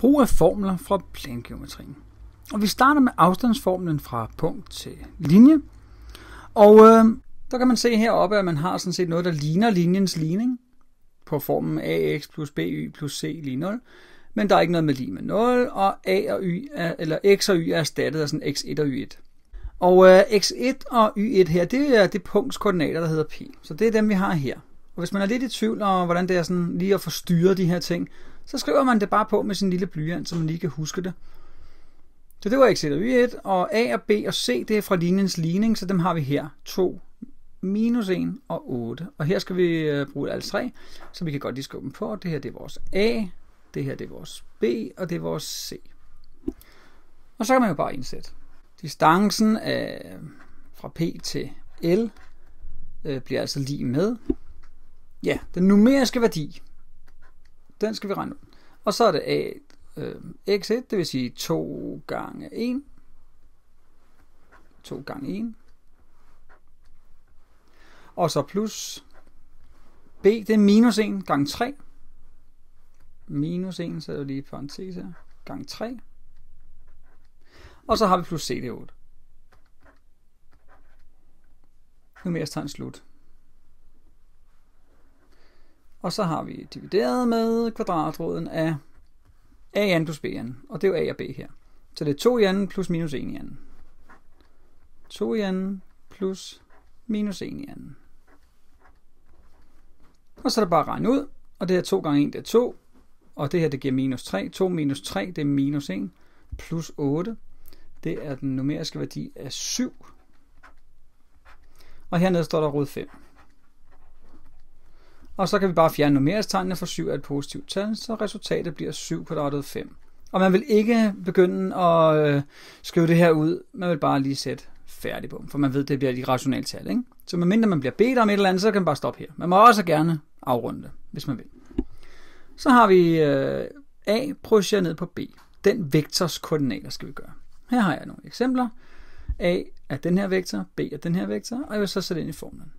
Brug af formler fra plangeometrien. Og vi starter med afstandsformlen fra punkt til linje. Og der kan man se heroppe, at man har sådan set noget, der ligner linjens ligning på formen ax plus by plus c lige 0. Men der er ikke noget med lige med 0, og a og y eller x og y er erstattet af sådan x1 og y1. Og x1 og y1 her, det er det punkts koordinater, der hedder p. Så det er dem, vi har her. Og hvis man er lidt i tvivl om, hvordan det er sådan lige at forstyrre de her ting, så skriver man det bare på med sin lille blyant, så man lige kan huske det. Så det var x1 og y1, og a og b og c, det er fra linjens ligning, så dem har vi her. 2, minus 1 og 8. Og her skal vi bruge alle tre, så vi kan godt lige skrive dem på. Det her det er vores a, det her det er vores b, og det er vores c. Og så kan man jo bare indsætte. Distancen fra p til l bliver altså lige med. Ja, den numeriske værdi, den skal vi regne ud. Og så er det a x1, det vil sige 2 gange 1. 2 gange 1. Og så plus b, det er minus 1 gange 3. Minus 1, så er det lige parentes her, gange 3. Og så har vi plus c, det er 8. Numerisk tegn slut. Og så har vi divideret med kvadratroden af a n plus b n, og det er jo a og b her. Så det er 2 i anden plus minus 1 i anden. 2 i anden plus minus 1 i anden. Og så er det bare at regne ud, og det her 2 gange 1, det er 2, og det her det giver minus 3. 2 minus 3, det er minus 1, plus 8. Det er den numeriske værdi af 7. Og hernede står der rod 5. Og så kan vi bare fjerne numerisk tegnene, for 7 er et positivt tal, så resultatet bliver 7 kvadratet 5. Og man vil ikke begynde at skrive det her ud, man vil bare lige sætte færdig på, for man ved, det bliver et irrationelt tal, ikke? Så medmindre man bliver bedt om et eller andet, så kan man bare stoppe her. Man må også gerne afrunde det, hvis man vil. Så har vi a projiceret ned på b. Den vektors koordinater skal vi gøre. Her har jeg nogle eksempler. A er den her vektor, b er den her vektor, og jeg vil så sætte ind i formlen.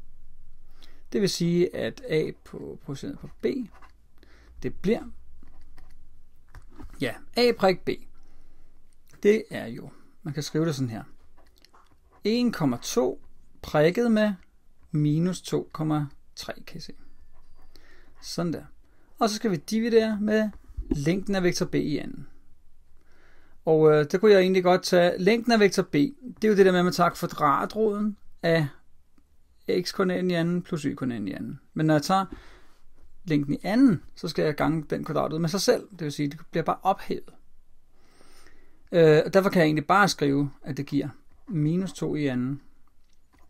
Det vil sige, at a projiceret på b, det bliver, ja, a prik b. Det er jo, man kan skrive det sådan her. 1,2 prikket med minus 2,3, kan I se. Sådan der. Og så skal vi dividere med længden af vektor b i anden. Og der kunne jeg egentlig godt tage længden af vektor b. Det er jo det der med, at man tager kvadratroden af x-koordinaten i anden plus y-koordinaten i anden. Men når jeg tager længden i anden, så skal jeg gange den kvadratrod med sig selv. Det vil sige, at det bliver bare ophævet. Og derfor kan jeg egentlig bare skrive, at det giver minus 2 i anden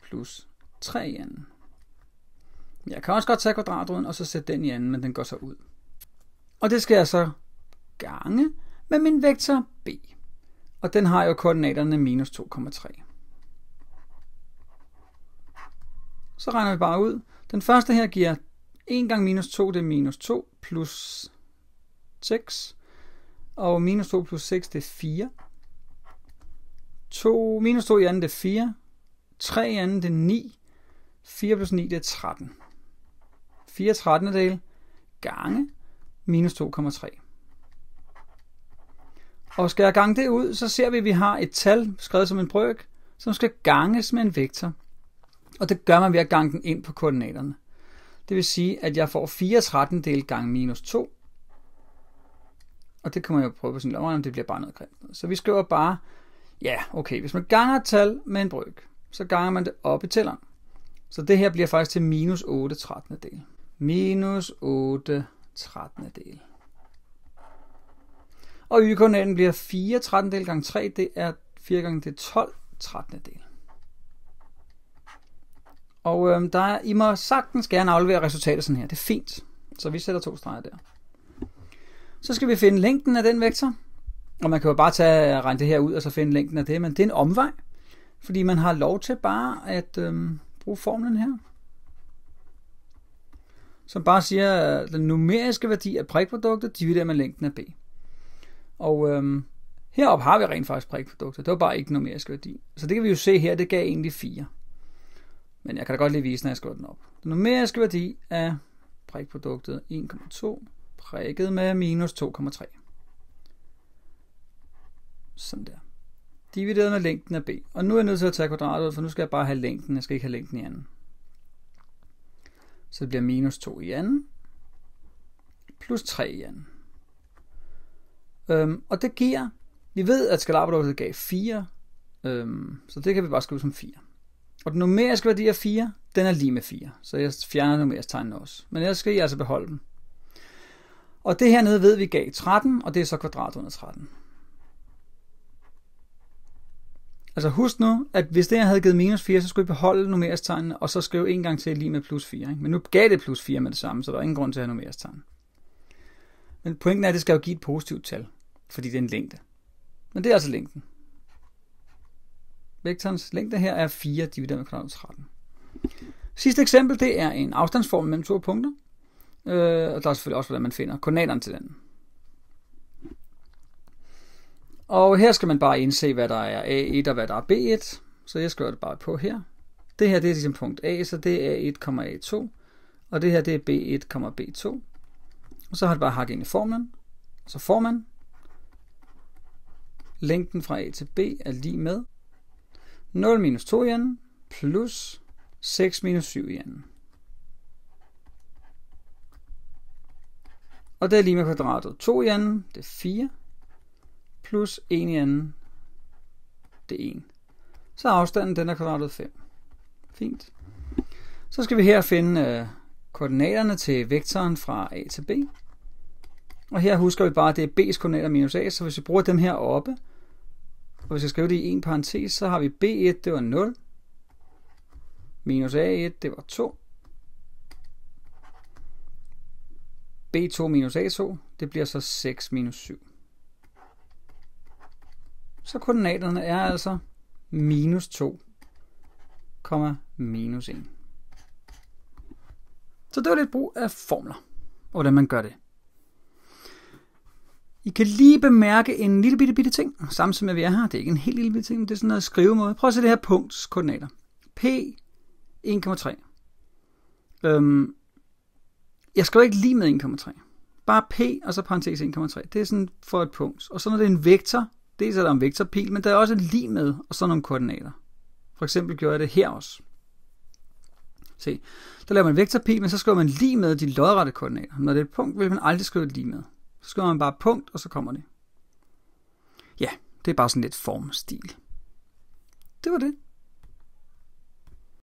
plus 3 i anden. Jeg kan også godt tage kvadratroden og så sætte den i anden, men den går så ud. Og det skal jeg så gange med min vektor b. Og den har jo koordinaterne minus 2,3. Så regner vi bare ud. Den første her giver 1 gange minus 2, det er minus 2 plus 6. Og minus 2 plus 6, det er 4. Minus 2 i anden, det er 4. 3 i anden, det er 9. 4 plus 9, det er 13. 4 13. Gange minus 2,3. Og skal jeg gange det ud, så ser vi, at vi har et tal skrevet som en brøk, som skal ganges med en vektor. Og det gør man ved at gange den ind på koordinaterne. Det vil sige, at jeg får 4 13 gange minus 2. Og det kan man jo prøve på sin lommeregner, det bliver bare noget grimt. Så vi skriver bare, ja, okay, hvis man ganger et tal med en brøk, så ganger man det op i tælleren. Så det her bliver faktisk til minus 8 13. Minus 8 13. Og y-koordinaten bliver 4 13 gange 3, det er 4 gange det er 12 13. Og I må sagtens gerne aflevere resultatet sådan her. Det er fint. Så vi sætter 2 streger der. Så skal vi finde længden af den vektor. Og man kan jo bare regne det her ud og så finde længden af det. Men det er en omvej. Fordi man har lov til bare at bruge formlen her. Som bare siger, at den numeriske værdi af prikproduktet dividerer med længden af b. Og heroppe har vi rent faktisk prikproduktet. Det var bare ikke numerisk værdi. Så det kan vi jo se her, det gav egentlig 4. Men jeg kan da godt lige vise, når jeg skriver den op. Den numeriske værdi af prikproduktet 1,2 prikket med minus 2,3. Sådan der. Divideret med længden af b. Og nu er jeg nødt til at tage kvadratet ud, for nu skal jeg bare have længden. Jeg skal ikke have længden i anden. Så det bliver minus 2 i anden. Plus 3 i anden. Og det giver, vi ved, at skalarproduktet gav 4. Så det kan vi bare skrive som 4. Og den numeriske værdi af 4, den er lige med 4. Så jeg fjerner numerisk tegn også. Men ellers skal I altså beholde den. Og det hernede ved vi gav 13, og det er så kvadrat under 13. Altså husk nu, at hvis det her havde givet minus 4, så skulle vi beholde numerisk tegn, og så skrive en gang til lige med plus 4. Ikke? Men nu gav det plus 4 med det samme, så der er ingen grund til at have numerisk tegn. Men pointen er, at det skal jo give et positivt tal, fordi det er en længde. Men det er altså længden. Vektorens længde her er 4 divideret med kvadrat under 13. Sidste eksempel, det er en afstandsformel mellem to punkter. Og der er selvfølgelig også, hvordan man finder koordinaterne til den. Og her skal man bare indse, hvad der er A1 og hvad der er B1. Så jeg skriver det bare på her. Det her det er ligesom punkt A, så det er A1, A2. Og det her det er B1, B2. Og så har det bare hakket ind i formlen. Så får man længden fra A til B er lige med 0 minus 2 i anden plus 6 minus 7 i anden. Og det er lige med kvadratet 2 i anden, det er 4, plus 1 i anden, det er 1. Så afstanden den er kvadratet 5. Fint. Så skal vi her finde koordinaterne til vektoren fra A til B. Og her husker vi bare, at det er B's koordinater minus A, så hvis vi bruger dem her oppe, og hvis jeg skriver det i en parentes, så har vi B1, det var 0, minus A1, det var 2, B2 minus A2, det bliver så 6 minus 7. Så koordinaterne er altså minus 2, minus 1. Så det var lidt brug af formler, og hvordan man gør det. I kan lige bemærke en lille bitte ting, samtidig med at vi er her. Det er ikke en helt lille bitte ting, men det er sådan noget skrivemåde. Prøv at se det her punkts koordinater. P 1,3. Jeg skriver ikke lige med 1,3. Bare P og så parentes 1,3. Det er sådan for et punkt. Og så når det er en vektor, dels er der en vektorpil, men der er også en lige med og så nogle koordinater. For eksempel gjorde jeg det her også. Se, der laver man en vektorpil, men så skriver man lige med de lodrette koordinater. Når det er et punkt, vil man aldrig skrive lige med. Så skriver man bare punkt, og så kommer det. Ja, det er bare sådan lidt formstil. Det var det.